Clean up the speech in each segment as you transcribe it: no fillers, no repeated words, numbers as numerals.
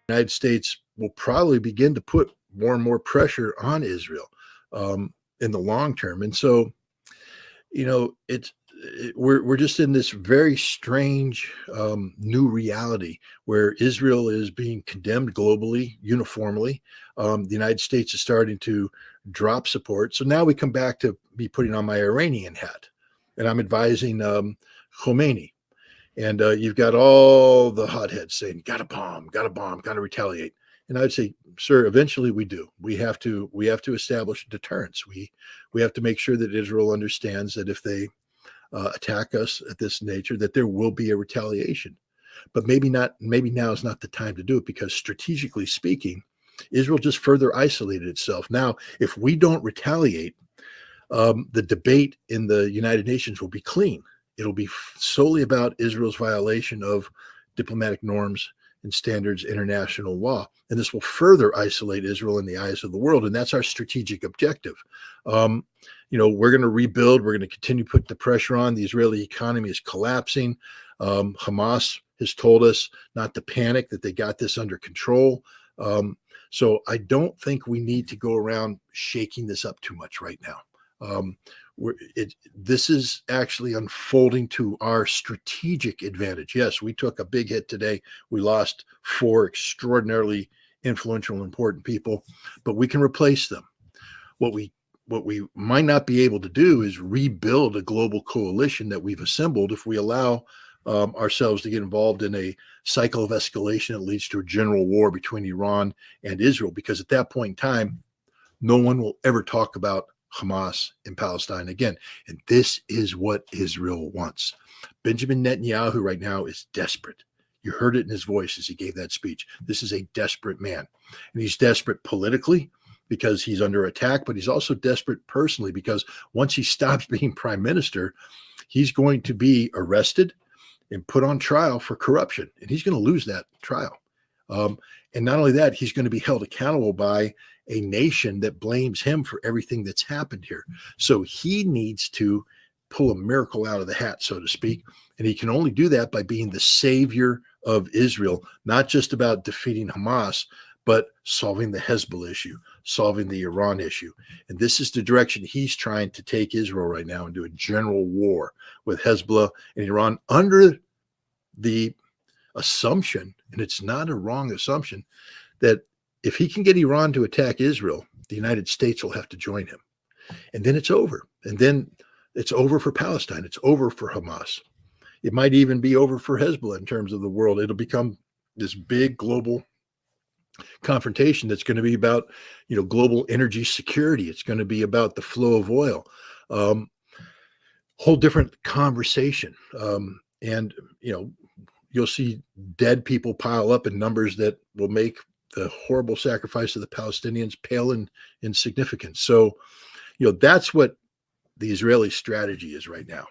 United States will probably begin to put more and more pressure on Israel in the long term. And so, we're just in this very strange new reality where Israel is being condemned globally, uniformly. The United States is starting to drop support. So now we come back to me putting on my Iranian hat, and I'm advising Khomeini. And you've got all the hotheads saying, got to bomb, got to retaliate. And I'd say, sir, eventually we do. We have to establish deterrence. We have to make sure that Israel understands that if they attack us at this nature, that there will be a retaliation. But maybe not. Maybe now is not the time to do it, because strategically speaking, Israel just further isolated itself. Now, if we don't retaliate, the debate in the United Nations will be clean. It'll be solely about Israel's violation of diplomatic norms and standards, international law. And this will further isolate Israel in the eyes of the world. And that's our strategic objective. We're going to rebuild. We're going to continue to put the pressure on. The Israeli economy is collapsing. Hamas has told us not to panic, that they got this under control. So I don't think we need to go around shaking this up too much right now. This is actually unfolding to our strategic advantage. Yes, we took a big hit today. We lost 4 extraordinarily influential and important people, but we can replace them. What we might not be able to do is rebuild a global coalition that we've assembled if we allow ourselves to get involved in a cycle of escalation that leads to a general war between Iran and Israel, because at that point in time, no one will ever talk about Hamas in Palestine again. And this is what Israel wants. Benjamin Netanyahu right now is desperate. You heard it in his voice as he gave that speech. This is a desperate man. And he's desperate politically because he's under attack, but he's also desperate personally because once he stops being prime minister, he's going to be arrested and put on trial for corruption. And he's going to lose that trial. And not only that, he's going to be held accountable by a nation that blames him for everything that's happened here. So he needs to pull a miracle out of the hat, so to speak. And he can only do that by being the savior of Israel, not just about defeating Hamas, but solving the Hezbollah issue, solving the Iran issue. And this is the direction he's trying to take Israel right now, into a general war with Hezbollah and Iran, under the assumption, and it's not a wrong assumption, that if he can get Iran to attack Israel, the United States will have to join him. And then it's over. And then it's over for Palestine. It's over for Hamas. It might even be over for Hezbollah in terms of the world. It'll become this big global confrontation that's going to be about, global energy security. It's going to be about the flow of oil. Whole different conversation. You'll see dead people pile up in numbers that will make the horrible sacrifice of the Palestinians pale in significance. So, that's what the Israeli strategy is right now,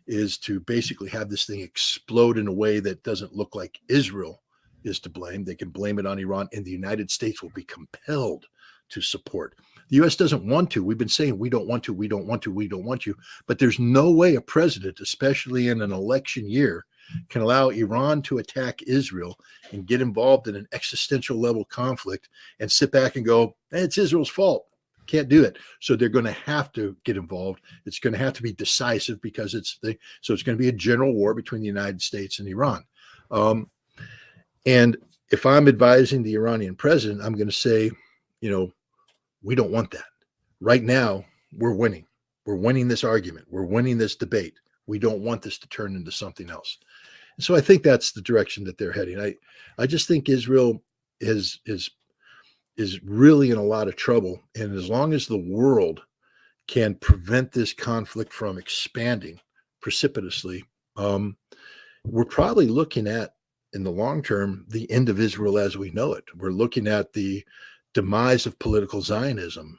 is to basically have this thing explode in a way that doesn't look like Israel is to blame. They can blame it on Iran, and the United States will be compelled to support. The U.S. doesn't want to. We've been saying we don't want to, but there's no way a president, especially in an election year, can allow Iran to attack Israel and get involved in an existential level conflict and sit back and go, hey, it's Israel's fault. Can't do it. So they're going to have to get involved. It's going to have to be decisive, because it's going to be a general war between the United States and Iran. And if I'm advising the Iranian president, I'm going to say, we don't want that. Right now, we're winning. We're winning this argument. We're winning this debate. We don't want this to turn into something else. And so I think that's the direction that they're heading. I just think Israel is really in a lot of trouble. And as long as the world can prevent this conflict from expanding precipitously, we're probably looking at, in the long term, the end of Israel as we know it. We're looking at the demise of political Zionism.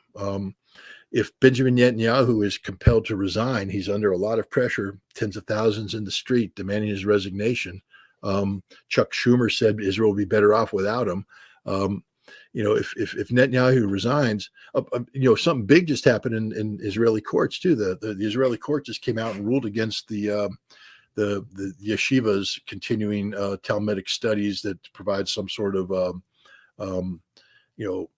If Benjamin Netanyahu is compelled to resign, he's under a lot of pressure, tens of thousands in the street demanding his resignation. Chuck Schumer said Israel will be better off without him. If Netanyahu resigns, something big just happened in Israeli courts too. The Israeli court just came out and ruled against the yeshivas continuing Talmudic studies that provide some sort of you know,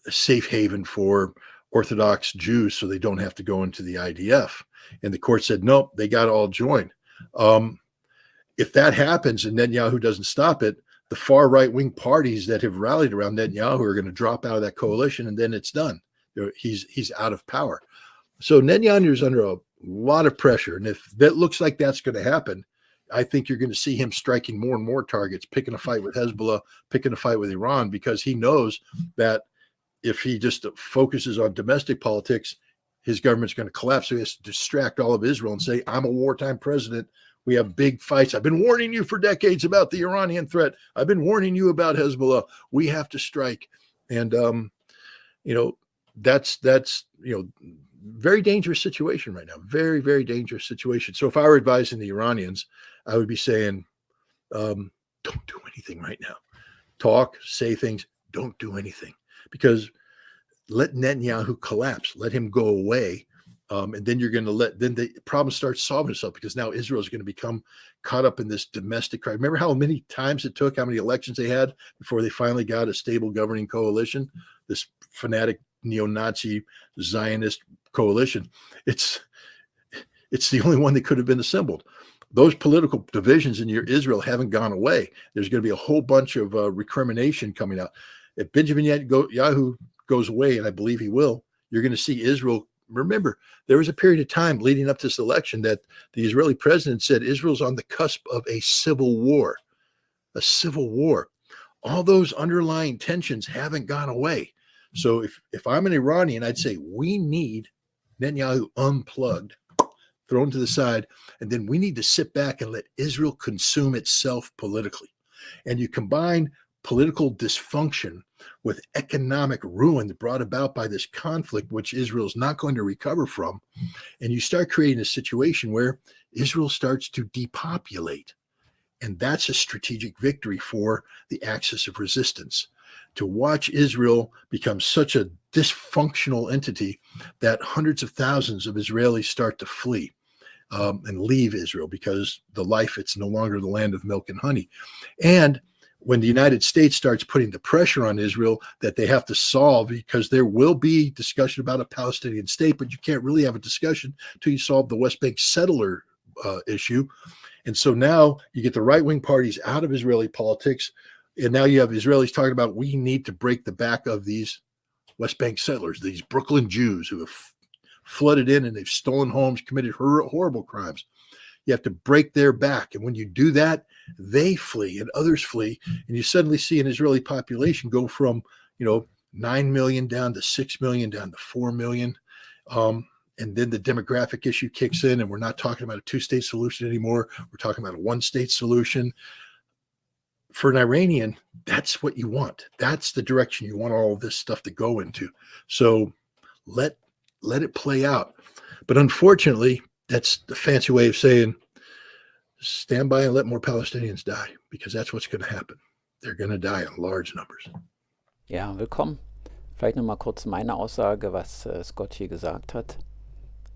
a safe haven for Orthodox Jews so they don't have to go into the IDF. And the court said, nope, they got to all join. If that happens and Netanyahu doesn't stop it, the far right-wing parties that have rallied around Netanyahu are going to drop out of that coalition, and then it's done. He's out of power. So Netanyahu is under a lot of pressure. And if that looks like that's going to happen, I think you're going to see him striking more and more targets, picking a fight with Hezbollah, picking a fight with Iran, because he knows that if he just focuses on domestic politics, his government's going to collapse. So he has to distract all of Israel and say, I'm a wartime president. We have big fights. I've been warning you for decades about the Iranian threat. I've been warning you about Hezbollah. We have to strike. And, that's very dangerous situation right now. Very, very dangerous situation. So if I were advising the Iranians, I would be saying, don't do anything right now. Talk, say things, don't do anything, because let Netanyahu collapse, let him go away. And then you're going to then the problem starts solving itself, because now Israel is going to become caught up in this domestic crisis. Remember how many times it took, how many elections they had before they finally got a stable governing coalition, this fanatic neo-Nazi Zionist coalition. It's the only one that could have been assembled. Those political divisions in Israel haven't gone away. There's going to be a whole bunch of recrimination coming out. If Benjamin Netanyahu goes away, and I believe he will, you're going to see Israel. Remember, there was a period of time leading up to this election that the Israeli president said Israel's on the cusp of a civil war. A civil war. All those underlying tensions haven't gone away. So if I'm an Iranian, I'd say we need Netanyahu unplugged, thrown to the side, and then we need to sit back and let Israel consume itself politically. And you combine political dysfunction with economic ruin brought about by this conflict, which Israel's not going to recover from, and you start creating a situation where Israel starts to depopulate. And that's a strategic victory for the axis of resistance. To watch Israel become such a dysfunctional entity that hundreds of thousands of Israelis start to flee and leave Israel, because it's no longer the land of milk and honey. And when the United States starts putting the pressure on Israel that they have to solve, because there will be discussion about a Palestinian state, but you can't really have a discussion until you solve the West Bank settler issue. And so now you get the right-wing parties out of Israeli politics, and now you have Israelis talking about, we need to break the back of these West Bank settlers, these Brooklyn Jews who have flooded in and they've stolen homes, committed horrible crimes. You have to break their back. And when you do that, they flee and others flee. And you suddenly see an Israeli population go from, 9 million down to 6 million, down to 4 million. And then the demographic issue kicks in, and we're not talking about a two-state solution anymore. We're talking about a one-state solution. For an Iranian, that's what you want. That's the direction you want all of this stuff to go into. So let it play out. But unfortunately, that's the fancy way of saying stand by and let more Palestinians die, because that's what's going to happen. They're going to die in large numbers. Ja, willkommen. Vielleicht nochmal kurz meine Aussage, was Scott hier gesagt hat.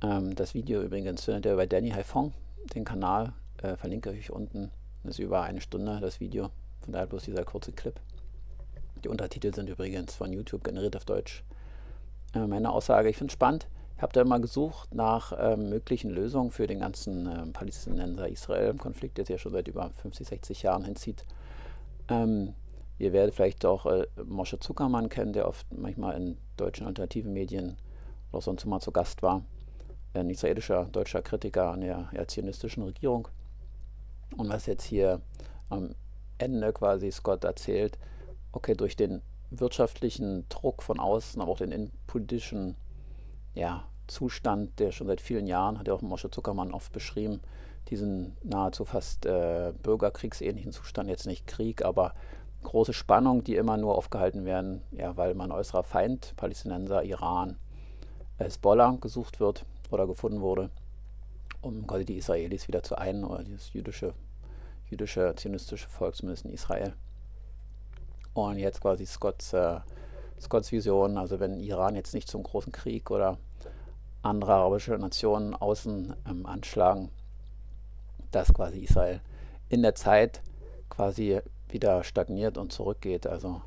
Das Video übrigens findet ihr bei Danny Haiphong, den Kanal, verlinke ich euch unten. Das ist über 1 Stunde, das Video. Von daher bloß dieser kurze Clip. Die Untertitel sind übrigens von YouTube generiert auf Deutsch. Meine Aussage, ich finde es spannend. Ich habe da immer gesucht nach möglichen Lösungen für den ganzen Palästinenser-Israel-Konflikt, der sich ja schon seit über 50, 60 Jahren hinzieht. Ihr werdet vielleicht auch Moshe Zuckermann kennen, der oft manchmal in deutschen alternativen Medien oder sonst mal zu Gast war. Ein israelischer, deutscher Kritiker an der zionistischen Regierung. Und was jetzt hier am Ende quasi Scott erzählt, okay, durch den wirtschaftlichen Druck von außen, aber auch den innenpolitischen Zustand, der schon seit vielen Jahren, hat ja auch Moshe Zuckermann oft beschrieben, diesen nahezu fast bürgerkriegsähnlichen Zustand, jetzt nicht Krieg, aber große Spannung, die immer nur aufgehalten werden, weil mein äußerer Feind, Palästinenser, Iran, Hezbollah gesucht wird oder gefunden wurde, um quasi die Israelis wieder zu einen, oder dieses jüdische zionistische Volk, zumindest in Israel. Und jetzt quasi Scotts Vision, also wenn Iran jetzt nicht zum großen Krieg oder andere arabische Nationen außen anschlagen, dass quasi Israel in der Zeit quasi wieder stagniert und zurückgeht. Also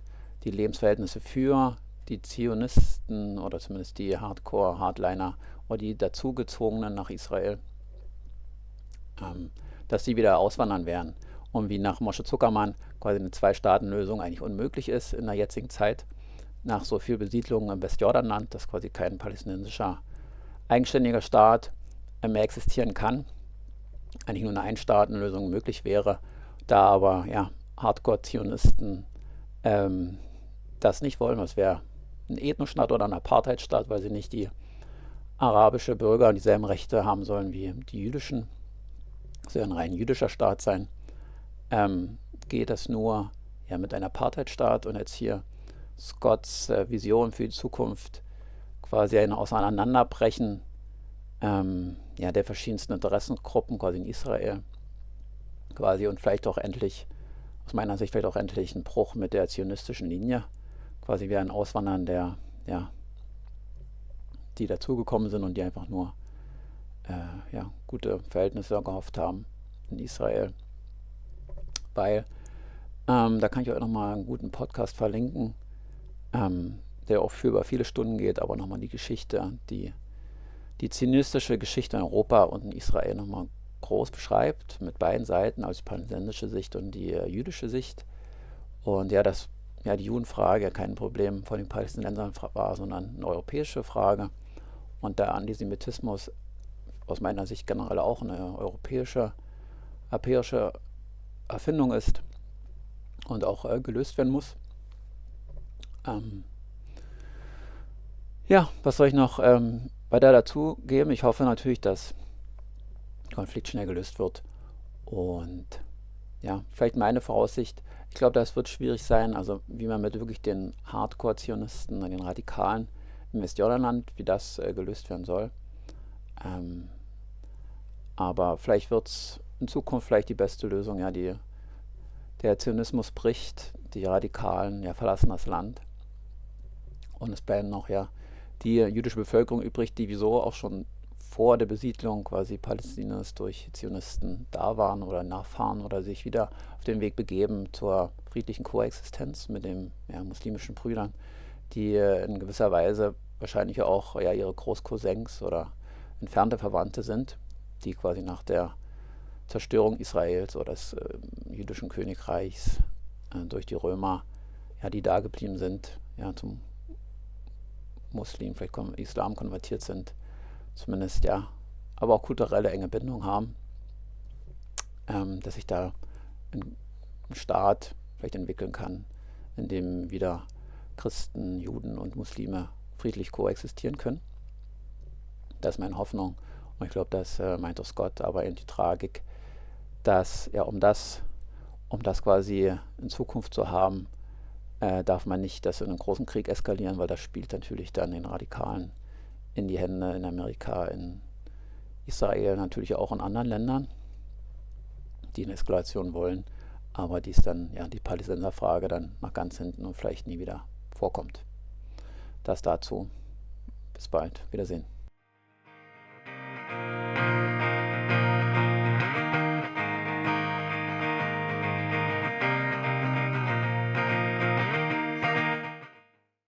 die Lebensverhältnisse für die Zionisten oder zumindest die Hardcore-Hardliner oder die dazugezogenen nach Israel, dass sie wieder auswandern werden. Und wie nach Moshe Zuckermann quasi eine Zwei-Staaten-Lösung eigentlich unmöglich ist in der jetzigen Zeit, nach so viel Besiedlung im Westjordanland, dass quasi kein palästinensischer eigenständiger Staat mehr existieren kann, eigentlich nur eine Ein-Staaten-Lösung möglich wäre, da aber ja, Hardcore-Zionisten das nicht wollen. Das wäre ein Ethnostaat oder ein Apartheidstaat, weil sie nicht die arabische Bürger dieselben Rechte haben sollen wie die jüdischen. Es soll ein rein jüdischer Staat sein. Geht das nur ja, mit einem Apartheidstaat und jetzt hier Scotts Vision für die Zukunft quasi ein Auseinanderbrechen ja, der verschiedensten Interessengruppen quasi in Israel quasi und vielleicht auch endlich, aus meiner Sicht vielleicht auch endlich ein Bruch mit der zionistischen Linie, quasi wie ein Auswandern der, ja, die dazugekommen sind und die einfach nur ja, gute Verhältnisse gehofft haben in Israel. Weil, da kann ich euch nochmal einen guten Podcast verlinken, der auch über viele Stunden geht, aber nochmal die Geschichte, die zionistische Geschichte in Europa und in Israel nochmal groß beschreibt, mit beiden Seiten, also die palästinensische Sicht und die jüdische Sicht. Und ja, dass ja, die Judenfrage kein Problem von den Palästinensern war, sondern eine europäische Frage. Und der Antisemitismus aus meiner Sicht generell auch eine europäische Erfindung ist und auch gelöst werden muss. Ja, was soll ich noch weiter dazu geben? Ich hoffe natürlich, dass der Konflikt schnell gelöst wird. Und ja, vielleicht meine Voraussicht. Ich glaube, das wird schwierig sein, also wie man mit wirklich den Hardcore-Zionisten, den Radikalen im Westjordanland, wie das gelöst werden soll. Aber vielleicht wird es in Zukunft vielleicht die beste Lösung, ja, der Zionismus bricht, die Radikalen ja, verlassen das Land. Und es bleiben noch ja die jüdische Bevölkerung übrig, die wieso auch schon vor der Besiedlung quasi Palästinas durch Zionisten da waren oder nachfahren oder sich wieder auf den Weg begeben zur friedlichen Koexistenz mit den ja, muslimischen Brüdern, die in gewisser Weise wahrscheinlich auch ja, ihre Großcousins oder entfernte Verwandte sind, die quasi nach der Zerstörung Israels oder des jüdischen Königreichs durch die Römer, ja, die da geblieben sind, ja, zum Muslim, vielleicht Islam konvertiert sind, zumindest ja, aber auch kulturelle enge Bindung haben, dass sich da ein Staat vielleicht entwickeln kann, in dem wieder Christen, Juden und Muslime friedlich koexistieren können. Das ist meine Hoffnung und ich glaube, das meint auch Scott, aber eben die Tragik, dass ja, um das quasi in Zukunft zu haben, darf man nicht das in einen großen Krieg eskalieren, weil das spielt natürlich dann den Radikalen in die Hände in Amerika, in Israel, natürlich auch in anderen Ländern, die eine Eskalation wollen, aber dies dann, ja, die Palästinenser-Frage dann nach ganz hinten und vielleicht nie wieder vorkommt. Das dazu. Bis bald. Wiedersehen.